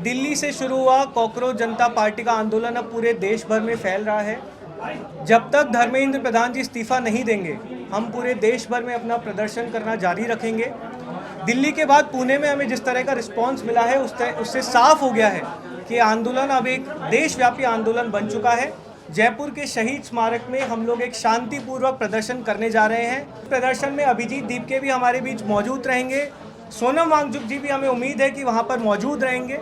दिल्ली से शुरू हुआ कॉकरोच जनता पार्टी का आंदोलन अब पूरे देश भर में फैल रहा है। जब तक धर्मेंद्र प्रधान जी इस्तीफा नहीं देंगे, हम पूरे देश भर में अपना प्रदर्शन करना जारी रखेंगे। दिल्ली के बाद पुणे में हमें जिस तरह का रिस्पांस मिला है, उससे साफ हो गया है कि आंदोलन अब एक देशव्यापी आंदोलन बन चुका है। जयपुर के शहीद स्मारक में हम लोग एक शांतिपूर्वक प्रदर्शन करने जा रहे हैं। प्रदर्शन में अभिजीत दीपके भी हमारे बीच मौजूद रहेंगे। सोनम वांगचुक जी भी, हमें उम्मीद है कि वहाँ पर मौजूद रहेंगे।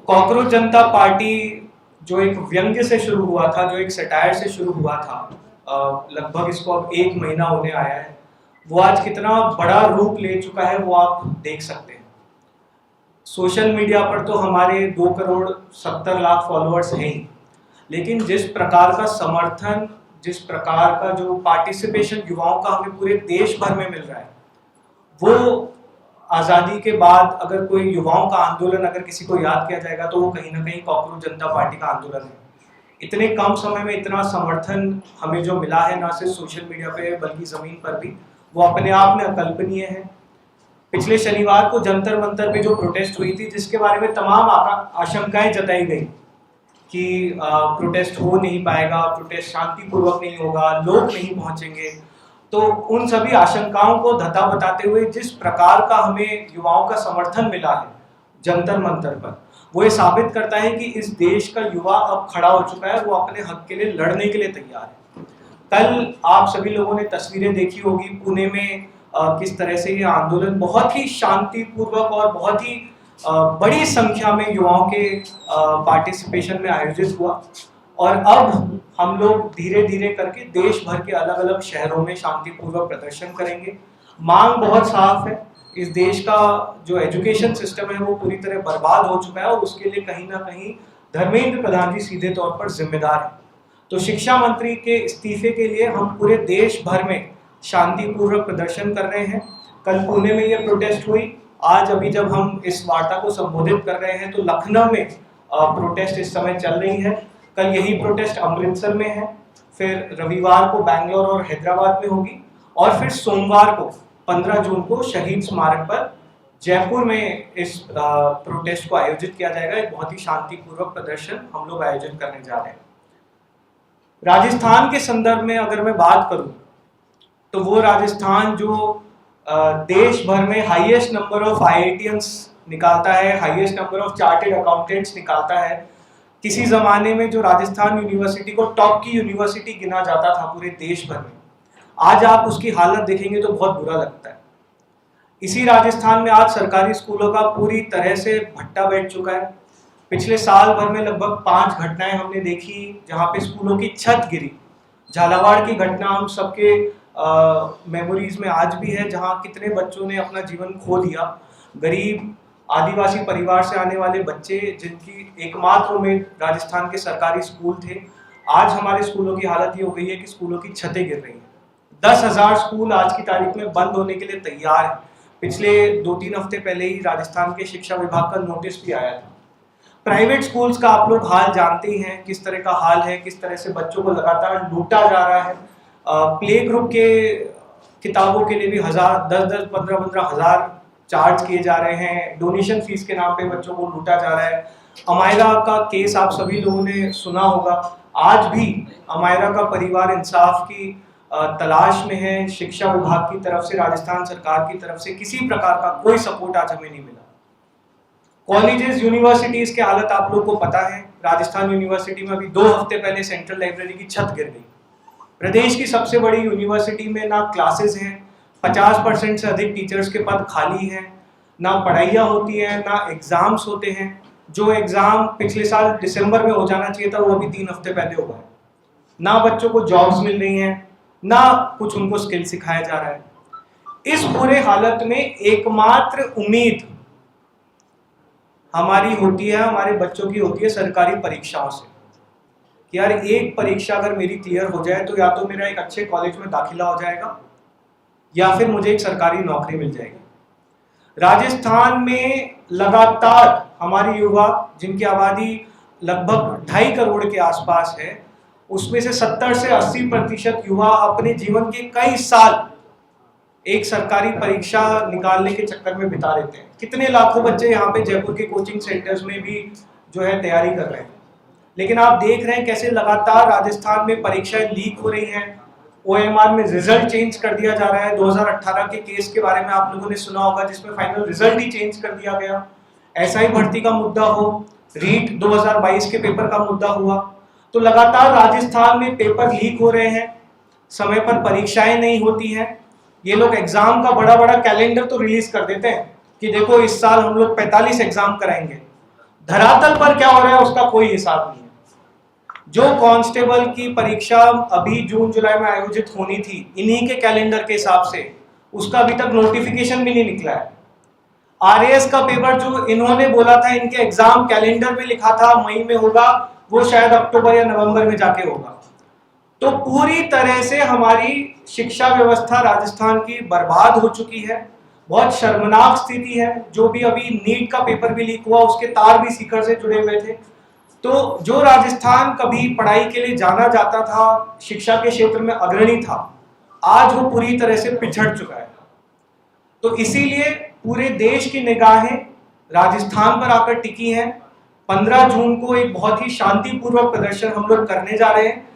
कॉकरोच जनता पार्टी जो एक व्यंग्य से शुरू हुआ था, जो एक सटायर से शुरू हुआ था, लगभग इसको अब 1 महीना होने आया है, वो आज कितना बड़ा रूप ले चुका है वो आप देख सकते हैं। सोशल मीडिया पर तो हमारे 2 करोड़ 70 लाख फॉलोअर्स हैं ही, लेकिन जिस प्रकार का समर्थन, जिस प्रकार का जो पार्टिसिपेशन युवाओं का हमें पूरे देश भर में मिल रहा है, वो आज़ादी के बाद अगर कोई युवाओं का आंदोलन अगर किसी को याद किया जाएगा तो वो कहीं ना कहीं कॉकरोच जनता पार्टी का आंदोलन है। इतने कम समय में इतना समर्थन हमें जो मिला है, ना सिर्फ सोशल मीडिया पे बल्कि ज़मीन पर भी, वो अपने आप में अकल्पनीय है। पिछले शनिवार को जंतर मंतर पे जो प्रोटेस्ट हुई थी, जिसके बारे में तमाम आशंकाएं जताई गई कि प्रोटेस्ट हो नहीं पाएगा, प्रोटेस्ट शांतिपूर्वक नहीं होगा, लोग नहीं पहुंचेंगे, तो उन सभी आशंकाओं को धता बताते हुए जिस प्रकार का हमें युवाओं का समर्थन मिला है जंतर मंतर पर, वो ये साबित करता है कि इस देश का युवा अब खड़ा हो चुका है, वो अपने हक के लिए लड़ने के लिए तैयार है। कल आप सभी लोगों ने तस्वीरें देखी होगी पुणे में, किस तरह से ये आंदोलन बहुत ही शांतिपूर्वक और बहुत ही बड़ी संख्या में युवाओं के पार्टिसिपेशन में आयोजित हुआ। और अब हम लोग धीरे धीरे करके देश भर के अलग अलग शहरों में शांतिपूर्वक प्रदर्शन करेंगे। मांग बहुत साफ है। इस देश का जो एजुकेशन सिस्टम है वो पूरी तरह बर्बाद हो चुका है और उसके लिए कहीं ना कहीं धर्मेंद्र प्रधान जी सीधे तौर पर जिम्मेदार है। तो शिक्षा मंत्री के इस्तीफे के लिए हम पूरे देश भर में शांतिपूर्वक प्रदर्शन कर रहे हैं। कल पुणे में ये प्रोटेस्ट हुई। आज अभी जब हम इस वार्ता को संबोधित कर रहे हैं तो लखनऊ में प्रोटेस्ट इस समय चल रही है। कल यही प्रोटेस्ट अमृतसर में है, फिर रविवार को बैंगलोर और हैदराबाद में होगी, और फिर सोमवार को 15 जून को शहीद स्मारक पर जयपुर में इस प्रोटेस्ट को आयोजित किया जाएगा। एक बहुत ही शांतिपूर्वक प्रदर्शन हम लोग आयोजित करने जा रहे हैं। राजस्थान के संदर्भ में अगर मैं बात करूं तो वो राजस्थान जो देश भर में हाईएस्ट नंबर ऑफ IITians निकालता है, highest number of chartered accountants निकालता है। किसी जमाने में जो राजस्थान यूनिवर्सिटी को टॉप की यूनिवर्सिटी गिना जाता था पूरे देश भर में, आज आप उसकी हालत देखेंगे तो बहुत बुरा लगता है। इसी राजस्थान में आज सरकारी स्कूलों का पूरी तरह से भट्टा बैठ चुका है। पिछले साल भर में लगभग 5 घटनाएं हमने देखी जहां पे स्कूलों की छत गिरी। झालावाड़ की घटना हम सबके मेमोरीज में आज भी है, जहां कितने बच्चों ने अपना जीवन खो दिया। गरीब आदिवासी परिवार से आने वाले बच्चे, जिनकी एकमात्र उम्मीद राजस्थान के सरकारी स्कूल थे, आज हमारे स्कूलों की हालत ये हो गई है कि स्कूलों की छतें गिर रही हैं। 10,000 स्कूल आज की तारीख में बंद होने के लिए तैयार है। पिछले 2-3 हफ्ते पहले ही राजस्थान के शिक्षा विभाग का नोटिस भी आया था। प्राइवेट स्कूल्स का आप लोग हाल जानते ही हैं, किस तरह का हाल है, किस तरह से बच्चों को लगातार लूटा जा रहा है। प्ले ग्रुप के किताबों के लिए भी 10,000, 15,000 हज़ार चार्ज किए जा रहे हैं। डोनेशन फीस के नाम पे बच्चों को लूटा जा रहा है। अमायरा का केस आप सभी लोगों ने सुना होगा। आज भी अमायरा का परिवार इंसाफ की तलाश में है। शिक्षा विभाग की तरफ से, राजस्थान सरकार की तरफ से किसी प्रकार का कोई सपोर्ट आज हमें नहीं मिला। कॉलेजेस, यूनिवर्सिटीज के हालत आप लोग को पता है। राजस्थान यूनिवर्सिटी में अभी 2 हफ्ते पहले सेंट्रल लाइब्रेरी की छत गिर गई। प्रदेश की सबसे बड़ी यूनिवर्सिटी में ना क्लासेस हैं, 50% से अधिक टीचर्स के पद खाली हैं, ना पढ़ाइयाँ होती हैं, ना एग्जाम्स होते हैं। जो एग्जाम पिछले साल दिसंबर में हो जाना चाहिए था वो अभी 3 हफ्ते पहले हो गए। ना बच्चों को जॉब्स मिल रही हैं, ना कुछ उनको स्किल सिखाया जा रहा है। इस बुरे हालत में एकमात्र उम्मीद हमारी होती है, हमारे बच्चों की होती है सरकारी परीक्षाओं से कि यार एक परीक्षा अगर मेरी क्लियर हो जाए तो या तो मेरा एक अच्छे कॉलेज में दाखिला हो जाएगा या फिर मुझे एक सरकारी नौकरी मिल जाएगी। राजस्थान में लगातार हमारी युवा, जिनकी आबादी लगभग 2.5 करोड़ के आसपास है, उसमें से 70 से 80% युवा अपने जीवन के कई साल एक सरकारी परीक्षा निकालने के चक्कर में बिता देते हैं। कितने लाखों बच्चे यहाँ पे जयपुर के कोचिंग सेंटर्स में भी जो है तैयारी कर रहे हैं, लेकिन आप देख रहे हैं कैसे लगातार राजस्थान में परीक्षाएं लीक हो रही हैं। OMR में रिजल्ट चेंज कर दिया जा रहा है। 2018 के केस के बारे में आप लोगों ने सुना होगा, जिसमें फाइनल रिजल्ट ही चेंज कर दिया गया। SI भर्ती का मुद्दा हो, रीट 2022 के पेपर का मुद्दा हुआ, तो लगातार राजस्थान में पेपर लीक हो रहे हैं, समय पर परीक्षाएं नहीं होती हैं। ये लोग एग्जाम का बड़ा बड़ा कैलेंडर तो रिलीज कर देते हैं कि देखो इस साल हम लोग 45 एग्जाम कराएंगे। धरातल पर क्या हो रहा है उसका कोई हिसाब नहीं है। जो कांस्टेबल की परीक्षा अभी जून जुलाई में आयोजित होनी थी इन्हीं के कैलेंडर के हिसाब से, उसका अभी तक नोटिफिकेशन भी नहीं निकला है। RAS का पेपर जो इन्होंने बोला था इनके एग्जाम कैलेंडर में लिखा था मई में होगा, वो शायद अक्टूबर या नवंबर में जाके होगा। तो पूरी तरह से हमारी शिक्षा व्यवस्था राजस्थान की बर्बाद हो चुकी है। बहुत शर्मनाक स्थिति है। जो भी अभी नीट का पेपर भी लीक हुआ उसके तार भी सीकर से जुड़े हुए थे। तो जो राजस्थान कभी पढ़ाई के लिए जाना जाता था, शिक्षा के क्षेत्र में अग्रणी था, आज वो पूरी तरह से पिछड़ चुका है। तो इसीलिए पूरे देश की निगाहें राजस्थान पर आकर टिकी हैं। 15 जून को एक बहुत ही शांतिपूर्वक प्रदर्शन हम लोग करने जा रहे हैं।